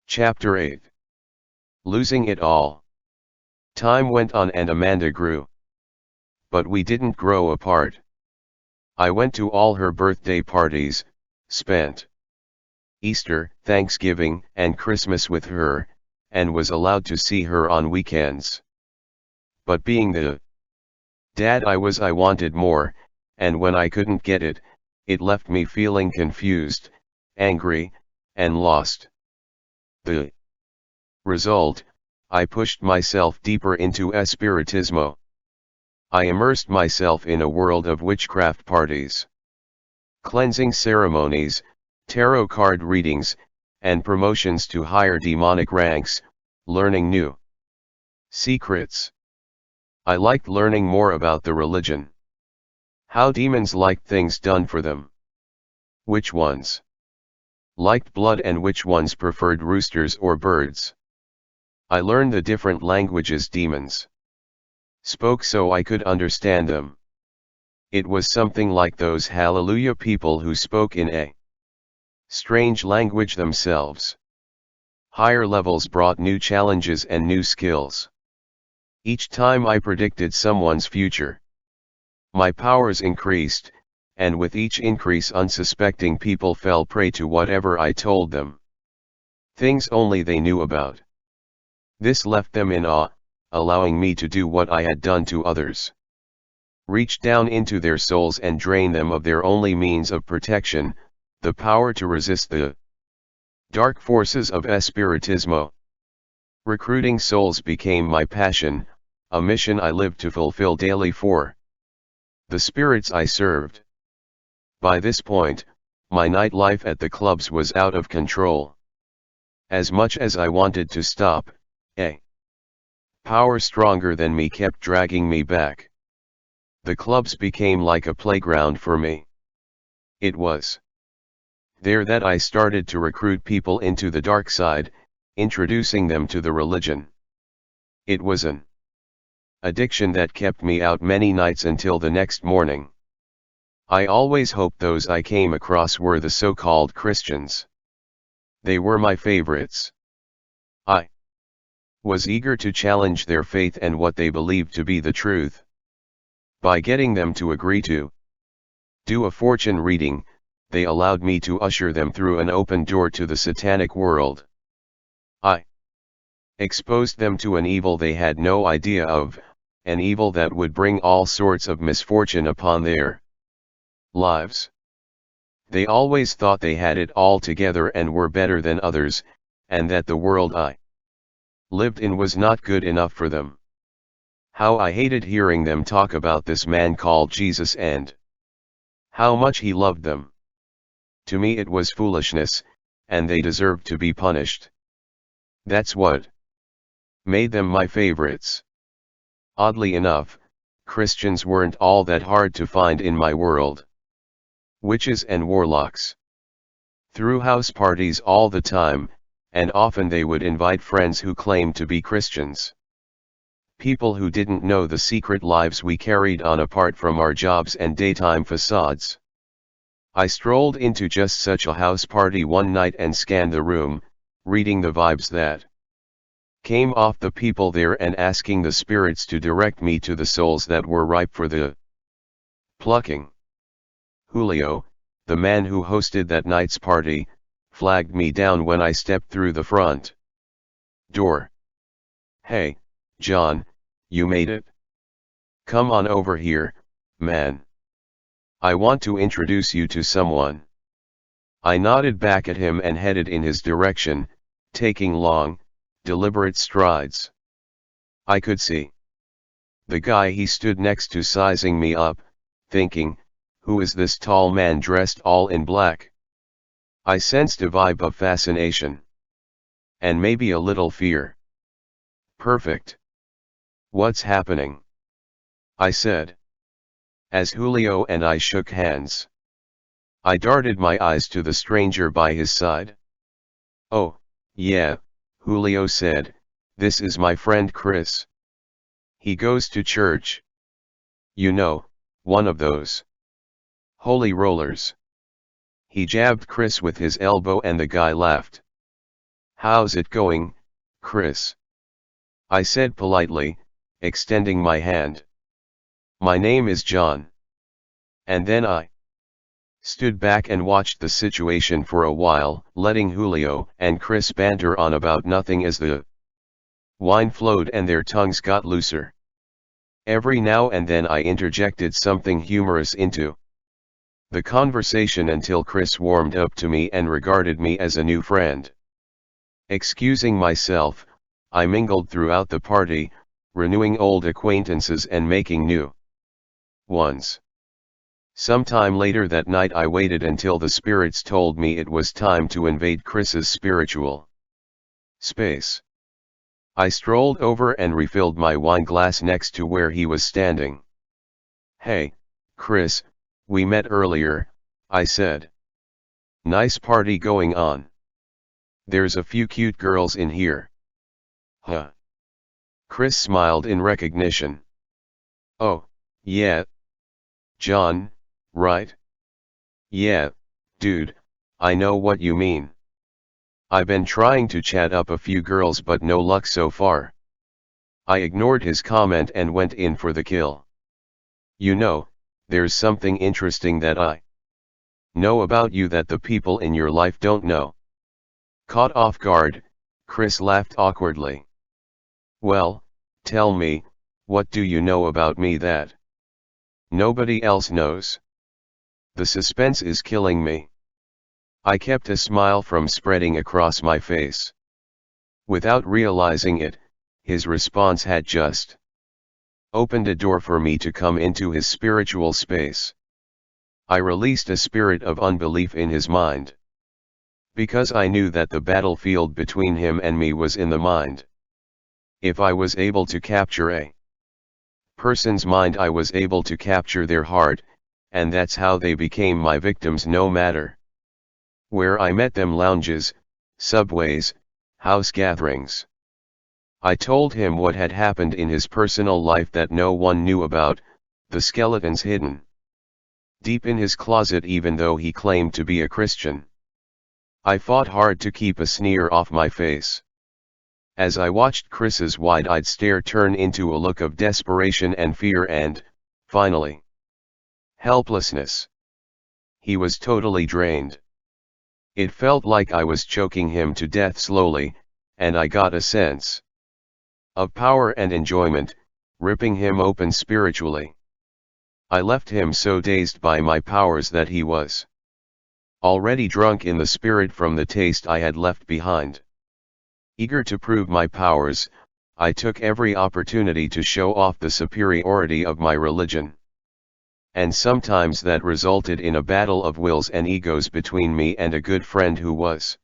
Chapter 8. Losing it all. Time went on and Amanda grew. But we didn't grow apart. I went to all her birthday parties, spent Easter, Thanksgiving, and Christmas with her, and was allowed to see her on weekends. But being the dad I was, I wanted more, and when I couldn't get it, it left me feeling confused, angry, and lost. The result, I pushed myself deeper into espiritismo. I immersed myself in a world of witchcraft parties, cleansing ceremonies, tarot card readings, and promotions to higher demonic ranks, learning new secrets. I liked learning more about the religion. How demons liked things done for them. Which ones liked blood and which ones preferred roosters or birds. I learned the different languages demons spoke so I could understand them. It was something like those hallelujah people who spoke in a strange language themselves. Higher levels brought new challenges and new skills. Each time I predicted someone's future, my powers increased, and with each increase unsuspecting people fell prey to whatever I told them. Things only they knew about. This left them in awe, allowing me to do what I had done to others. Reach down into their souls and drain them of their only means of protection, the power to resist the dark forces of espiritismo. Recruiting souls became my passion, a mission I lived to fulfill daily for the spirits I served. By this point, my nightlife at the clubs was out of control. As much as I wanted to stop, a power stronger than me kept dragging me back. The clubs became like a playground for me. It was there that I started to recruit people into the dark side, introducing them to the religion. It was an addiction that kept me out many nights until the next morning. I always hoped those I came across were the so-called Christians. They were my favorites. I was eager to challenge their faith and what they believed to be the truth. By getting them to agree to do a fortune reading, they allowed me to usher them through an open door to the satanic world. I exposed them to an evil they had no idea of, an evil that would bring all sorts of misfortune upon their lives. They always thought they had it all together and were better than others, and that the world I lived in was not good enough for them. How I hated hearing them talk about this man called Jesus and how much he loved them. To me it was foolishness, and they deserved to be punished. That's what made them my favorites. Oddly enough, Christians weren't all that hard to find in my world. Witches and warlocks threw house parties all the time, and often they would invite friends who claimed to be Christians. People who didn't know the secret lives we carried on apart from our jobs and daytime facades. I strolled into just such a house party one night and scanned the room, reading the vibes that came off the people there and asking the spirits to direct me to the souls that were ripe for the plucking. Julio, the man who hosted that night's party, flagged me down when I stepped through the front door. "Hey, John, you made it? Come on over here, man. I want to introduce you to someone." I nodded back at him and headed in his direction, taking long, deliberate strides. I could see the guy he stood next to sizing me up, thinking, who is this tall man dressed all in black? I sensed a vibe of fascination. And maybe a little fear. Perfect. "What's happening?" I said, as Julio and I shook hands. I darted my eyes to the stranger by his side. "Oh, yeah," Julio said, "this is my friend Chris. He goes to church. You know, one of those holy rollers." He jabbed Chris with his elbow and the guy laughed. "How's it going, Chris?" I said politely, extending my hand. "My name is John." And then I stood back and watched the situation for a while, letting Julio and Chris banter on about nothing as the wine flowed and their tongues got looser. Every now and then I interjected something humorous into the conversation until Chris warmed up to me and regarded me as a new friend. Excusing myself, I mingled throughout the party, renewing old acquaintances and making new ones. Sometime later that night I waited until the spirits told me it was time to invade Chris's spiritual space. I strolled over and refilled my wine glass next to where he was standing. "Hey, Chris, we met earlier," I said. "Nice party going on. There's a few cute girls in here." "Huh?" Chris smiled in recognition. "Oh, yeah. John, right?" "Yeah, dude, I know what you mean. I've been trying to chat up a few girls but no luck so far." I ignored his comment and went in for the kill. "You know, there's something interesting that I know about you that the people in your life don't know." Caught off guard, Chris laughed awkwardly. "Well, tell me, what do you know about me that nobody else knows?" The suspense is killing me. I kept a smile from spreading across my face. Without realizing it, his response had just opened a door for me to come into his spiritual space. I released a spirit of unbelief in his mind. Because I knew that the battlefield between him and me was in the mind. If I was able to capture a person's mind, I was able to capture their heart, and that's how they became my victims no matter where I met them: lounges, subways, house gatherings. I told him what had happened in his personal life that no one knew about, the skeletons hidden deep in his closet even though he claimed to be a Christian. I fought hard to keep a sneer off my face. As I watched Chris's wide-eyed stare turn into a look of desperation and fear and, finally, helplessness. He was totally drained. It felt like I was choking him to death slowly, and I got a sense of power and enjoyment, ripping him open spiritually. I left him so dazed by my powers that he was already drunk in the spirit from the taste I had left behind. Eager to prove my powers, I took every opportunity to show off the superiority of my religion. And sometimes that resulted in a battle of wills and egos between me and a good friend who was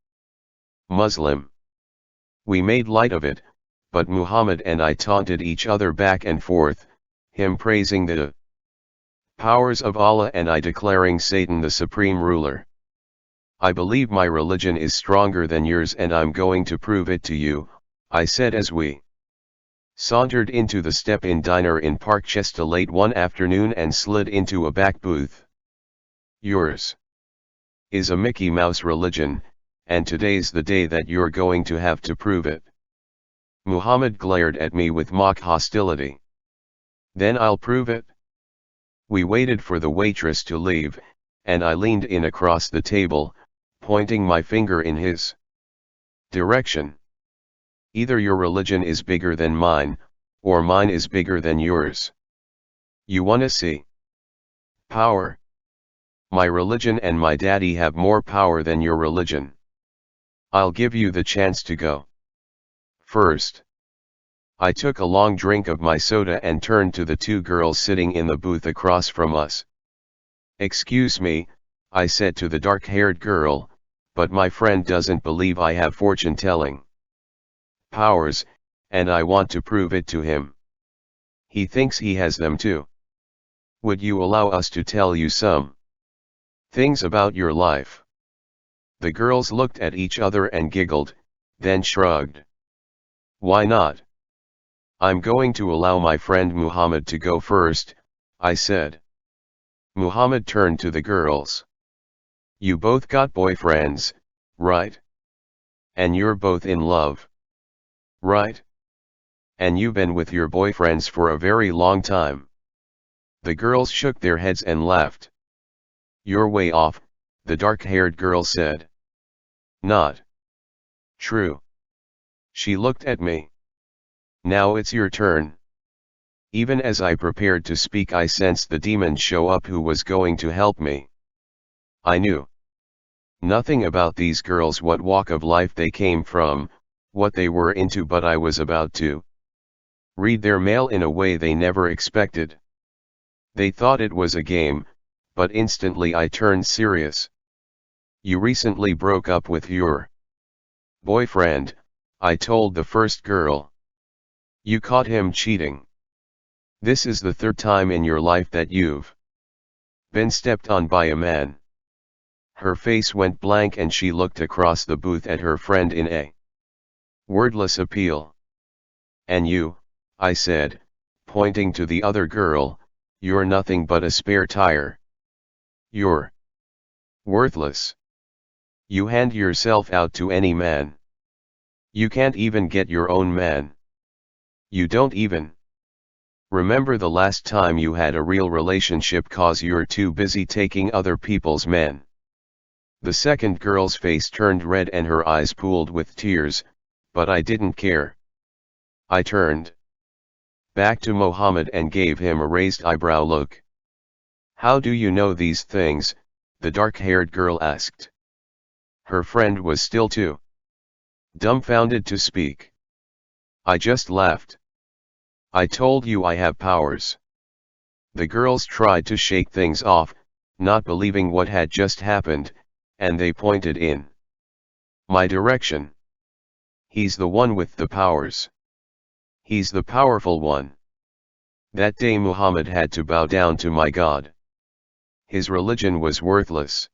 Muslim. We made light of it, but Muhammad and I taunted each other back and forth, him praising the powers of Allah and I declaring Satan the supreme ruler. "I believe my religion is stronger than yours and I'm going to prove it to you," I said as we sauntered into the step-in diner in Park Chester late one afternoon and slid into a back booth. "Yours is a Mickey Mouse religion, and today's the day that you're going to have to prove it." Muhammad glared at me with mock hostility. "Then I'll prove it." We waited for the waitress to leave, and I leaned in across the table, pointing my finger in his direction. "Either your religion is bigger than mine, or mine is bigger than yours. You wanna see power? My religion and my daddy have more power than your religion. I'll give you the chance to go first." I took a long drink of my soda and turned to the two girls sitting in the booth across from us. "Excuse me," I said to the dark-haired girl, "but my friend doesn't believe I have fortune-telling powers, and I want to prove it to him. He thinks he has them too. Would you allow us to tell you some things about your life?" The girls looked at each other and giggled, then shrugged. "Why not? I'm going to allow my friend Muhammad to go first," I said. Muhammad turned to the girls. "You both got boyfriends, right?" And you're both in love. Right? And you've been with your boyfriends for a very long time. The girls shook their heads and laughed. You're way off, the dark-haired girl said. Not true. She looked at me. Now it's your turn. Even as I prepared to speak, I sensed the demon show up who was going to help me. I knew nothing about these girls, what walk of life they came from, what they were into, but I was about to read their mail in a way they never expected. They thought it was a game, but instantly I turned serious. You recently broke up with your boyfriend, I told the first girl. You caught him cheating. This is the third time in your life that you've been stepped on by a man. Her face went blank and she looked across the booth at her friend in a wordless appeal. And you, I said, pointing to the other girl, you're nothing but a spare tire. You're worthless. You hand yourself out to any man. You can't even get your own man. You don't even remember the last time you had a real relationship, 'cause you're too busy taking other people's men. The second girl's face turned red and her eyes pooled with tears, but I didn't care. I turned back to Mohammed and gave him a raised eyebrow look. How do you know these things? The dark-haired girl asked. Her friend was still too dumbfounded to speak. I just laughed. I told you I have powers. The girls tried to shake things off, not believing what had just happened, and they pointed in my direction. He's the one with the powers. He's the powerful one. That day Muhammad had to bow down to my God. His religion was worthless.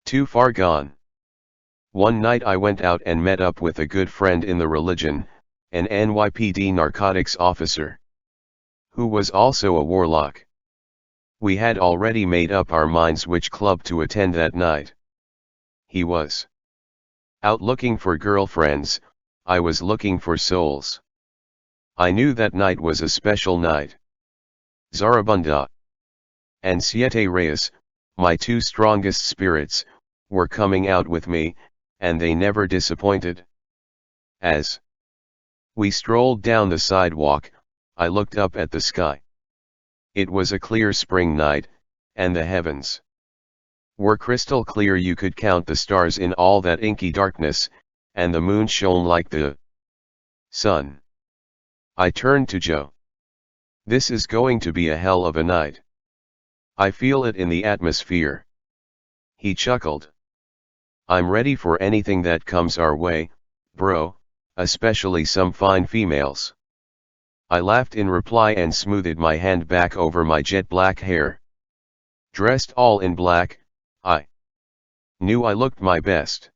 Too far gone. One night I went out and met up with a good friend in the religion, an NYPD narcotics officer, who was also a warlock. We had already made up our minds which club to attend that night. He was out looking for girlfriends, I was looking for souls. I knew that night was a special night. Zarabunda and Siete Reyes, my two strongest spirits, were coming out with me, and they never disappointed. As we strolled down the sidewalk, I looked up at the sky. It was a clear spring night, and the heavens were crystal clear. You could count the stars in all that inky darkness, and the moon shone like the sun. I turned to Joe. This is going to be a hell of a night. I feel it in the atmosphere. He chuckled. I'm ready for anything that comes our way, bro, especially some fine females. I laughed in reply and smoothed my hand back over my jet black hair. Dressed all in black, I knew I looked my best.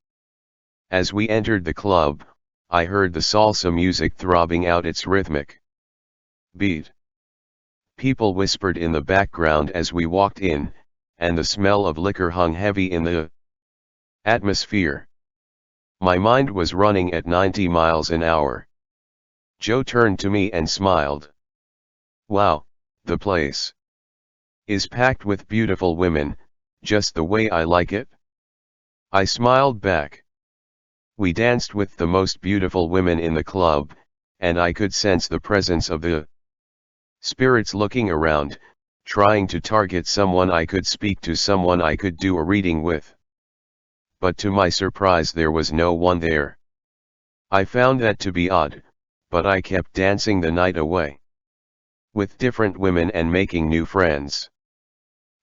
As we entered the club, I heard the salsa music throbbing out its rhythmic beat. People whispered in the background as we walked in, and the smell of liquor hung heavy in the atmosphere. My mind was running at 90 miles an hour. Joe turned to me and smiled. Wow, the place is packed with beautiful women, just the way I like it. I smiled back. We danced with the most beautiful women in the club, and I could sense the presence of the spirits looking around, trying to target someone I could speak to, someone I could do a reading with. But to my surprise there was no one there. I found that to be odd, but I kept dancing the night away with different women and making new friends.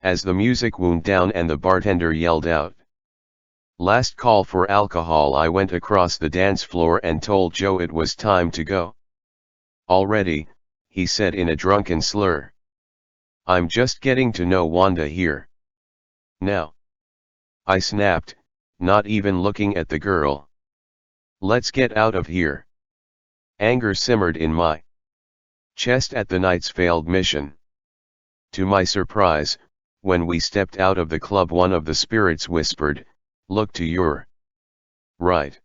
As the music wound down and the bartender yelled out, "Last call for alcohol," I went across the dance floor and told Joe it was time to go. "Already," he said in a drunken slur. "I'm just getting to know Wanda here." "Now," I snapped, not even looking at the girl. "Let's get out of here." Anger simmered in my chest at the night's failed mission. To my surprise, when we stepped out of the club, one of the spirits whispered, "Look to your right."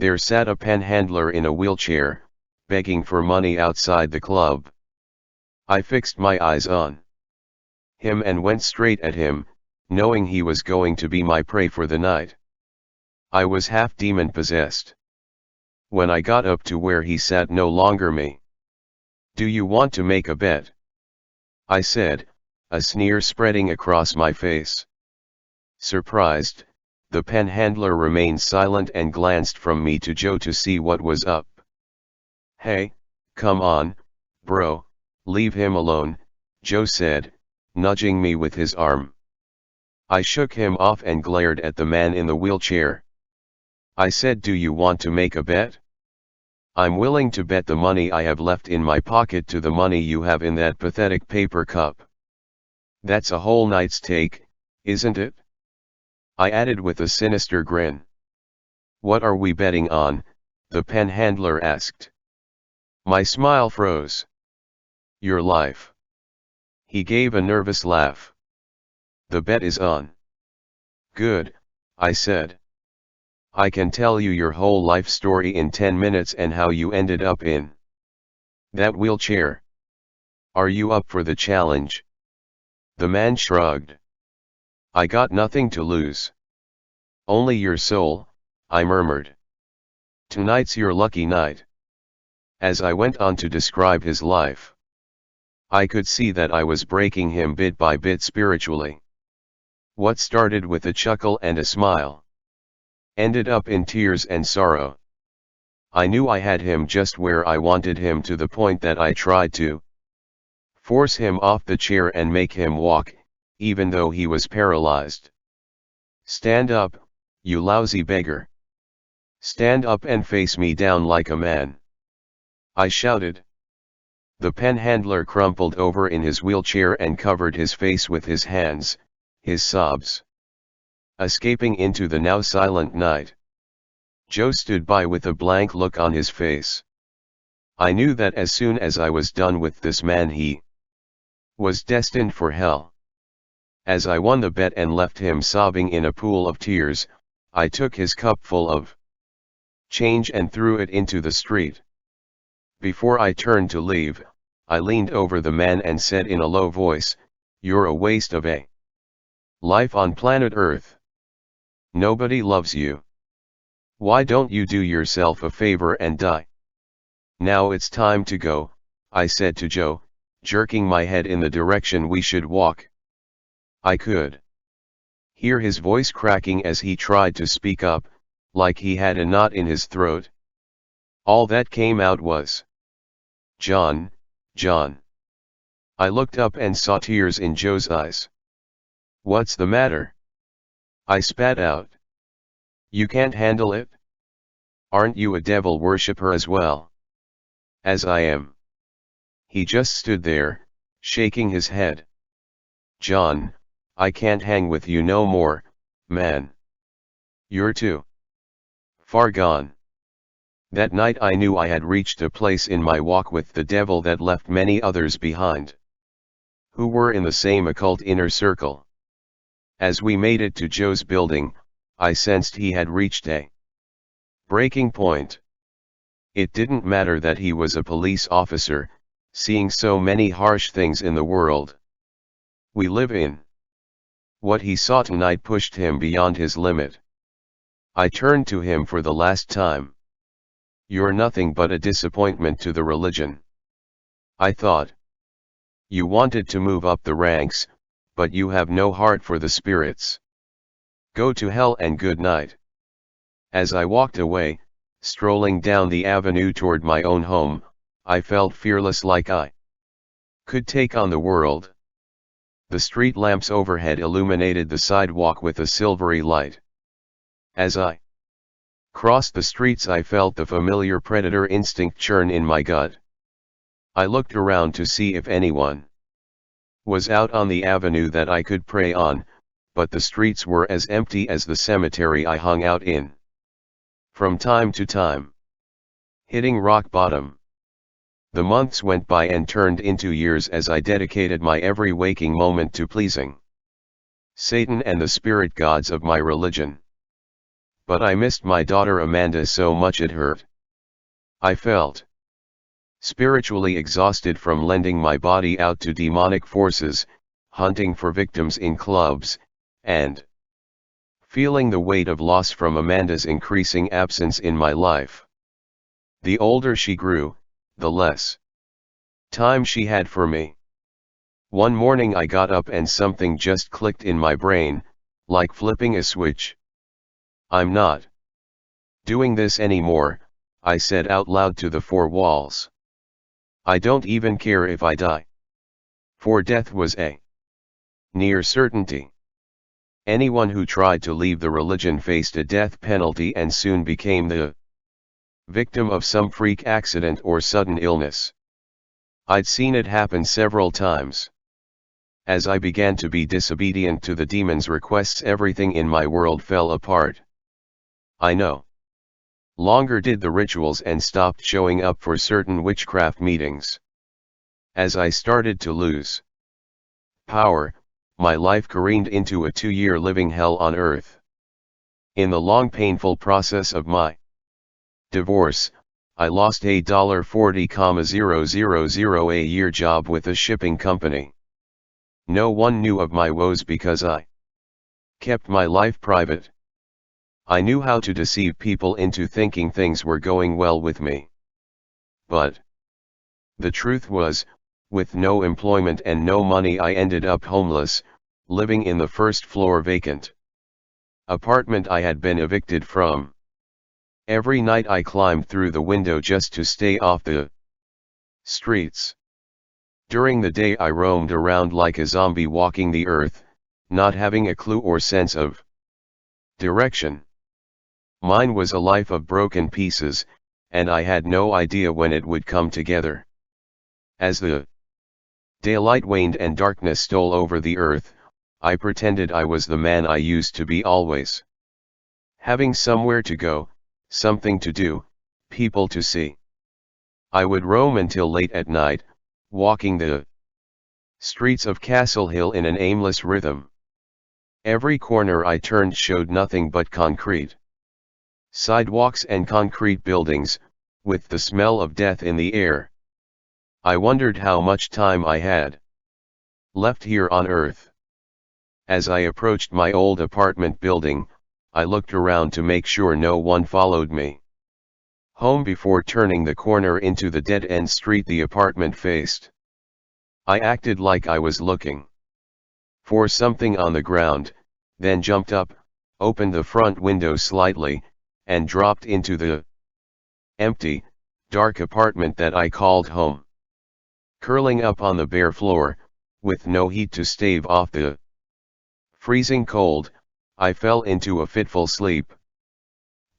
There sat a panhandler in a wheelchair, begging for money outside the club. I fixed my eyes on him and went straight at him, knowing he was going to be my prey for the night. I was half demon-possessed. When I got up to where he sat, no longer me. "Do you want to make a bet?" I said, a sneer spreading across my face. Surprised, the panhandler remained silent and glanced from me to Joe to see what was up. "Hey, come on, bro, leave him alone," Joe said, nudging me with his arm. I shook him off and glared at the man in the wheelchair. I said, "Do you want to make a bet? I'm willing to bet the money I have left in my pocket to the money you have in that pathetic paper cup. That's a whole night's take, isn't it?" I added with a sinister grin. "What are we betting on?" the panhandler asked. My smile froze. "Your life." He gave a nervous laugh. "The bet is on." "Good," I said. "I can tell you your whole life story in 10 minutes and how you ended up in that wheelchair. Are you up for the challenge?" The man shrugged. "I got nothing to lose." "Only your soul," I murmured. "Tonight's your lucky night." As I went on to describe his life, I could see that I was breaking him bit by bit spiritually. What started with a chuckle and a smile ended up in tears and sorrow. I knew I had him just where I wanted him, to the point that I tried to force him off the chair and make him walk, even though he was paralyzed. "Stand up, you lousy beggar. Stand up and face me down like a man," I shouted. The panhandler crumpled over in his wheelchair and covered his face with his hands, his sobs escaping into the now silent night. Joe stood by with a blank look on his face. I knew that as soon as I was done with this man, he was destined for hell. As I won the bet and left him sobbing in a pool of tears, I took his cup full of change and threw it into the street. Before I turned to leave, I leaned over the man and said in a low voice, "You're a waste of a life on planet Earth. Nobody loves you. Why don't you do yourself a favor and die?" "Now it's time to go," I said to Joe, jerking my head in the direction we should walk. I could hear his voice cracking as he tried to speak up, like he had a knot in his throat. All that came out was, "John, John." I looked up and saw tears in Joe's eyes. "What's the matter?" I spat out. "You can't handle it? Aren't you a devil worshipper as well?" "As I am." He just stood there, shaking his head. "John, I can't hang with you no more, man. You're too far gone." That night I knew I had reached a place in my walk with the devil that left many others behind, who were in the same occult inner circle. As we made it to Joe's building, I sensed he had reached a breaking point. It didn't matter that he was a police officer, seeing so many harsh things in the world we live in. What he saw tonight pushed him beyond his limit. I turned to him for the last time. "You're nothing but a disappointment to the religion," I thought. "You wanted to move up the ranks, but you have no heart for the spirits. Go to hell and good night." As I walked away, strolling down the avenue toward my own home, I felt fearless, like I could take on the world. The street lamps overhead illuminated the sidewalk with a silvery light. As I crossed the streets, I felt the familiar predator instinct churn in my gut. I looked around to see if anyone was out on the avenue that I could prey on, but the streets were as empty as the cemetery I hung out in. From time to time, hitting rock bottom. The months went by and turned into years as I dedicated my every waking moment to pleasing Satan and the spirit gods of my religion. But I missed my daughter Amanda so much it hurt. I felt spiritually exhausted from lending my body out to demonic forces, hunting for victims in clubs, and feeling the weight of loss from Amanda's increasing absence in my life. The older she grew, the less time she had for me. One morning I got up and something just clicked in my brain, like flipping a switch. I'm not doing this anymore, I said out loud to the four walls. I don't even care if I die. For death was a near certainty. Anyone who tried to leave the religion faced a death penalty and soon became the victim of some freak accident or sudden illness. I'd seen it happen several times. As I began to be disobedient to the demon's requests, everything in my world fell apart. I no longer did the rituals and stopped showing up for certain witchcraft meetings. As I started to lose power, my life careened into a 2-year living hell on earth. In the long painful process of my divorce, I lost a $40,000 a year job with a shipping company. No one knew of my woes because I kept my life private. I knew how to deceive people into thinking things were going well with me. But the truth was, with no employment and no money, I ended up homeless, living in the first floor vacant apartment I had been evicted from. Every night I climbed through the window just to stay off the streets. During the day I roamed around like a zombie walking the earth, not having a clue or sense of direction. Mine was a life of broken pieces, and I had no idea when it would come together. As the daylight waned and darkness stole over the earth, I pretended I was the man I used to be always. Having somewhere to go, something to do, people to see. I would roam until late at night, walking the streets of Castle Hill in an aimless rhythm. Every corner I turned showed nothing but concrete sidewalks and concrete buildings, with the smell of death in the air. I wondered how much time I had left here on earth. As I approached my old apartment building, I looked around to make sure no one followed me home before turning the corner into the dead-end street the apartment faced. I acted like I was looking for something on the ground, then jumped up, opened the front window slightly, and dropped into the empty, dark apartment that I called home. Curling up on the bare floor, with no heat to stave off the freezing cold, I fell into a fitful sleep.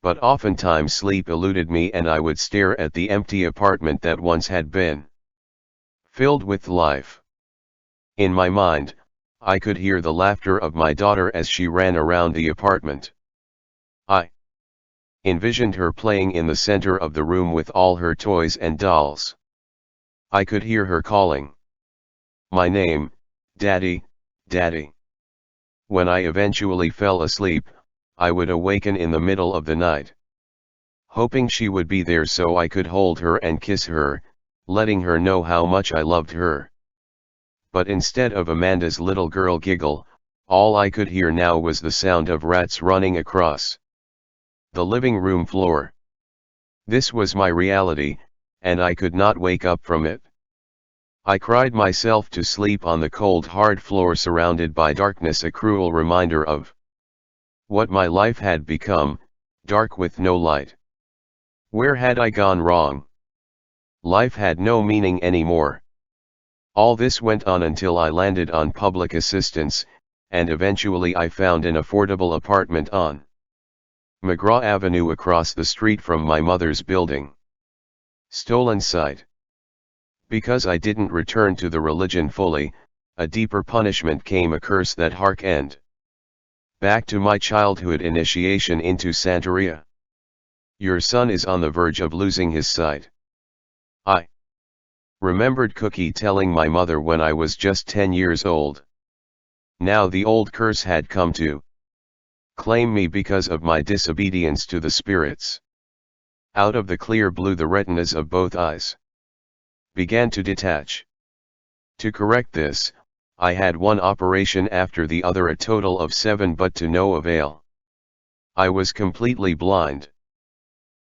But oftentimes sleep eluded me and I would stare at the empty apartment that once had been filled with life. In my mind, I could hear the laughter of my daughter as she ran around the apartment. I envisioned her playing in the center of the room with all her toys and dolls. I could hear her calling my name, Daddy, Daddy. When I eventually fell asleep, I would awaken in the middle of the night, hoping she would be there so I could hold her and kiss her, letting her know how much I loved her. But instead of Amanda's little girl giggle, all I could hear now was the sound of rats running across the living room floor. This was my reality, and I could not wake up from it. I cried myself to sleep on the cold hard floor surrounded by darkness, a cruel reminder of what my life had become, dark with no light. Where had I gone wrong? Life had no meaning anymore. All this went on until I landed on public assistance, and eventually I found an affordable apartment on McGraw Avenue across the street from my mother's building. Stolen sight. Because I didn't return to the religion fully, a deeper punishment came, a curse that harkened back to my childhood initiation into Santeria. Your son is on the verge of losing his sight. I remembered Cookie telling my mother when I was just 10 years old. Now the old curse had come to claim me because of my disobedience to the spirits. Out of the clear blue the retinas of both eyes began to detach. To correct this, I had one operation after the other, a total of 7, but to no avail. I was completely blind.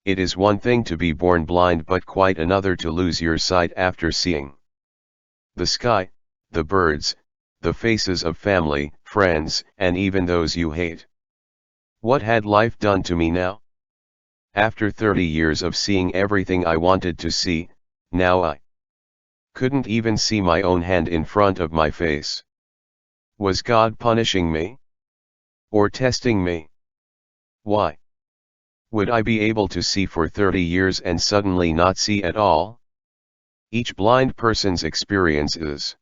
It is one thing to be born blind, but quite another to lose your sight after seeing the sky, the birds, the faces of family, friends, and even those you hate. What had life done to me now? After 30 years of seeing everything I wanted to see, now I couldn't even see my own hand in front of my face. Was God punishing me? Or testing me? Why? Would I be able to see for 30 years and suddenly not see at all? Each blind person's experience is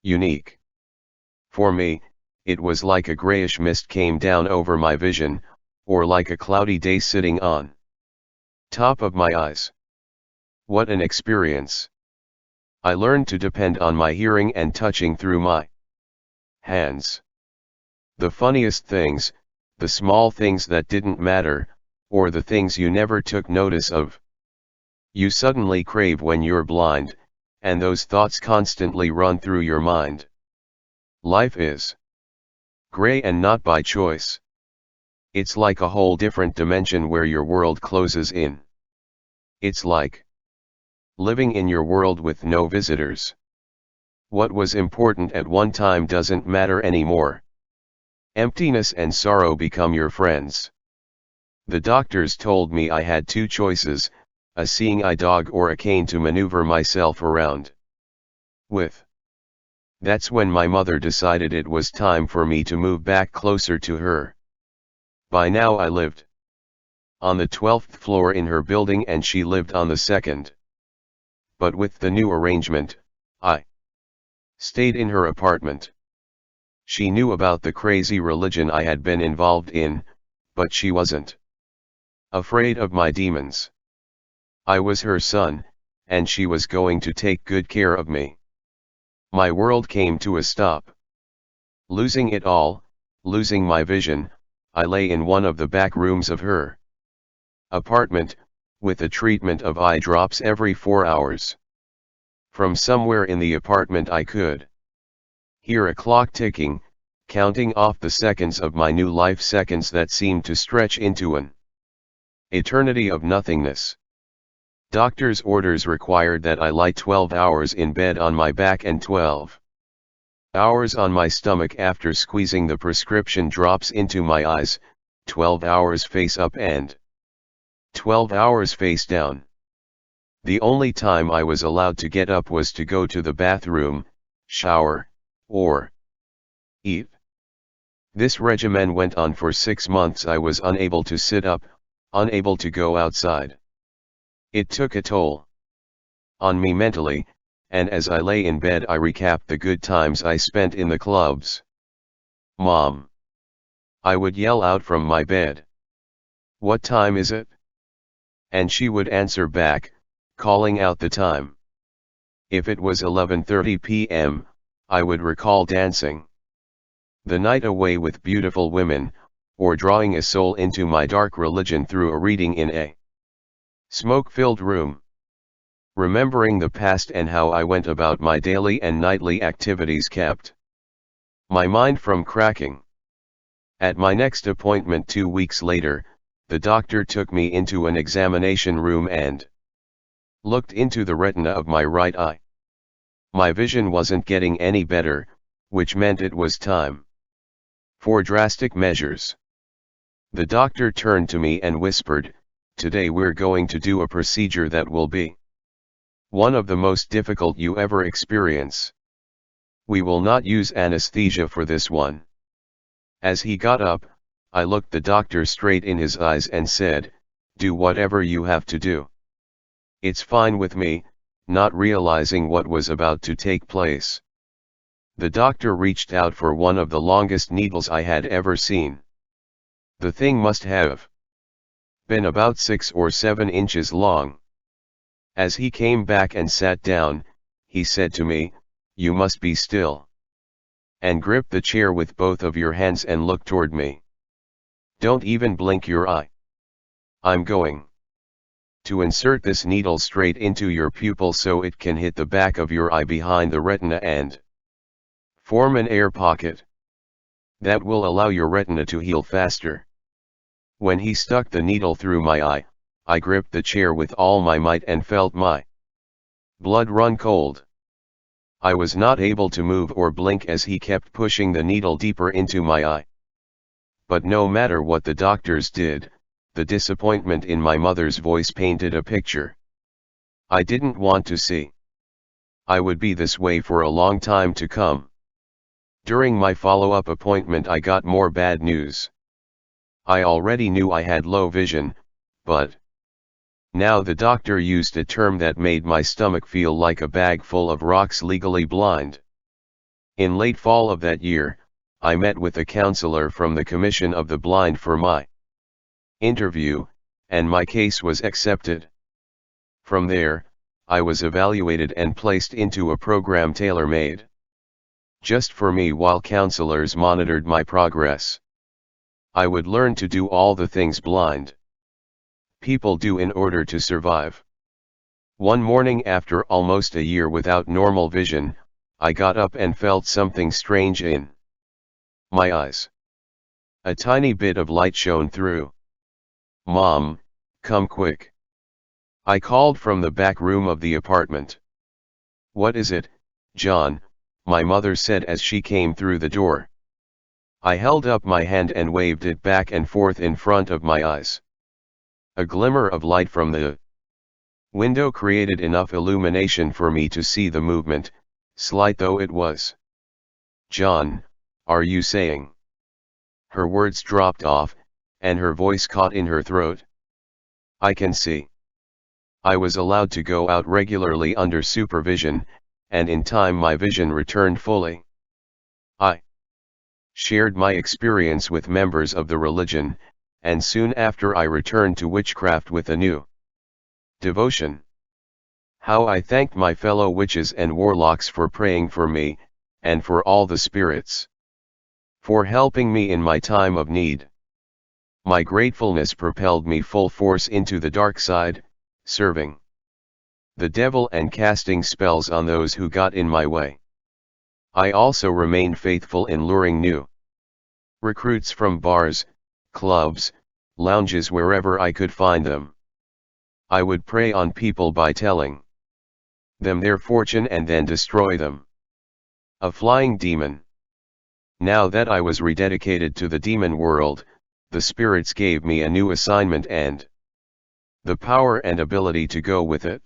unique. For me, it was like a grayish mist came down over my vision, or like a cloudy day sitting on top of my eyes. What an experience! I learned to depend on my hearing and touching through my hands. The funniest things, the small things that didn't matter, or the things you never took notice of, you suddenly crave when you're blind, and those thoughts constantly run through your mind. Life is gray, and not by choice. It's like a whole different dimension where your world closes in. It's like living in your world with no visitors. What was important at one time doesn't matter anymore. Emptiness and sorrow become your friends. The doctors told me I had 2 choices, a seeing eye dog or a cane to maneuver myself around with. That's when my mother decided it was time for me to move back closer to her. By now I lived on the 12th floor in her building and she lived on the 2nd. But with the new arrangement, I stayed in her apartment. She knew about the crazy religion I had been involved in, but she wasn't afraid of my demons. I was her son, and she was going to take good care of me. My world came to a stop. Losing it all, losing my vision, I lay in one of the back rooms of her apartment, with a treatment of eye drops every 4 hours. From somewhere in the apartment I could hear a clock ticking, counting off the seconds of my new life, seconds that seemed to stretch into an eternity of nothingness. Doctor's orders required that I lie 12 hours in bed on my back and 12 hours on my stomach after squeezing the prescription drops into my eyes, 12 hours face up and 12 hours face down. The only time I was allowed to get up was to go to the bathroom, shower, or eat. This regimen went on for 6 months. I was unable to sit up, unable to go outside. It took a toll on me mentally, and as I lay in bed I recapped the good times I spent in the clubs. "Mom!" I would yell out from my bed. "What time is it?" And she would answer back, calling out the time. If it was 11:30 p.m., I would recall dancing the night away with beautiful women, or drawing a soul into my dark religion through a reading in a smoke-filled room. Remembering the past and how I went about my daily and nightly activities kept my mind from cracking. At my next appointment 2 weeks later, the doctor took me into an examination room and looked into the retina of my right eye. My vision wasn't getting any better, which meant it was time for drastic measures. The doctor turned to me and whispered, "Today we're going to do a procedure that will be one of the most difficult you ever experience. We will not use anesthesia for this one." As he got up, I looked the doctor straight in his eyes and said, "Do whatever you have to do. It's fine with me," not realizing what was about to take place. The doctor reached out for one of the longest needles I had ever seen. The thing must have been about 6 or 7 inches long. As he came back and sat down, he said to me, "You must be still. And grip the chair with both of your hands and look toward me." Don't even blink your eye. I'm going to insert this needle straight into your pupil so it can hit the back of your eye behind the retina and form an air pocket. That will allow your retina to heal faster. When he stuck the needle through my eye, I gripped the chair with all my might and felt my blood run cold. I was not able to move or blink as he kept pushing the needle deeper into my eye. But no matter what the doctors did, the disappointment in my mother's voice painted a picture I didn't want to see. I would be this way for a long time to come. During my follow-up appointment I got more bad news. I already knew I had low vision, but now the doctor used a term that made my stomach feel like a bag full of rocks, legally blind. In late fall of that year, I met with a counselor from the Commission of the Blind for my interview, and my case was accepted. From there, I was evaluated and placed into a program tailor-made just for me while counselors monitored my progress. I would learn to do all the things blind people do in order to survive. One morning after almost a year without normal vision, I got up and felt something strange in my eyes. A tiny bit of light shone through. "Mom, come quick." I called from the back room of the apartment. "What is it, John?" my mother said as she came through the door. I held up my hand and waved it back and forth in front of my eyes. A glimmer of light from the window created enough illumination for me to see the movement, slight though it was. "John, are you saying?" Her words dropped off, and her voice caught in her throat. "I can see." I was allowed to go out regularly under supervision, and in time my vision returned fully. I shared my experience with members of the religion, and soon after I returned to witchcraft with a new devotion. How I thanked my fellow witches and warlocks for praying for me, and for all the spirits for helping me in my time of need. My gratefulness propelled me full force into the dark side, serving the devil and casting spells on those who got in my way. I also remained faithful in luring new recruits from bars, clubs, lounges, wherever I could find them. I would prey on people by telling them their fortune and then destroy them. A flying demon. Now that I was rededicated to the demon world, the spirits gave me a new assignment and the power and ability to go with it.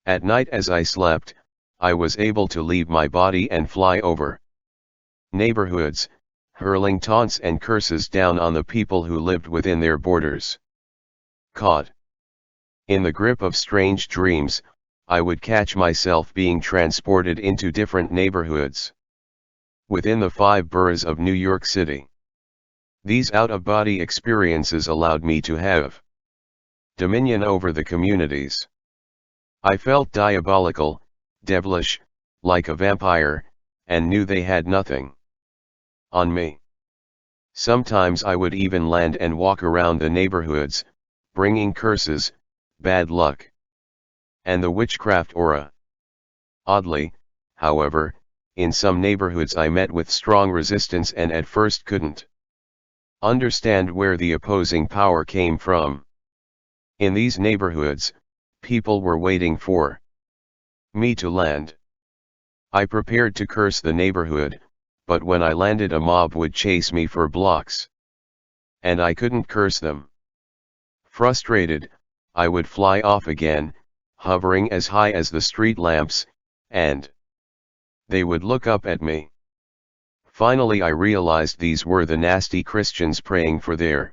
At night as I slept, I was able to leave my body and fly over neighborhoods, hurling taunts and curses down on the people who lived within their borders. Caught in the grip of strange dreams, I would catch myself being transported into different neighborhoods within the 5 boroughs of New York City. These out-of-body experiences allowed me to have dominion over the communities. I felt diabolical, devilish, like a vampire, and knew they had nothing on me. Sometimes I would even land and walk around the neighborhoods, bringing curses, bad luck, and the witchcraft aura. Oddly, however, in some neighborhoods I met with strong resistance and at first couldn't understand where the opposing power came from. In these neighborhoods, people were waiting for me to land. I prepared to curse the neighborhood, but when I landed a mob would chase me for blocks, and I couldn't curse them. Frustrated, I would fly off again, hovering as high as the street lamps, and they would look up at me. Finally I realized these were the nasty Christians praying for their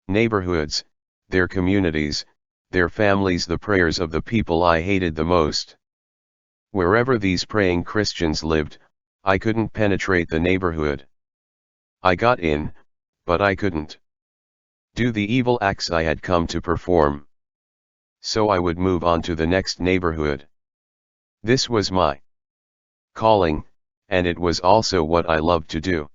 neighborhoods, their communities, their families, the prayers of the people I hated the most. Wherever these praying Christians lived, I couldn't penetrate the neighborhood. I got in, but I couldn't do the evil acts I had come to perform. So I would move on to the next neighborhood. This was my calling, and it was also what I loved to do.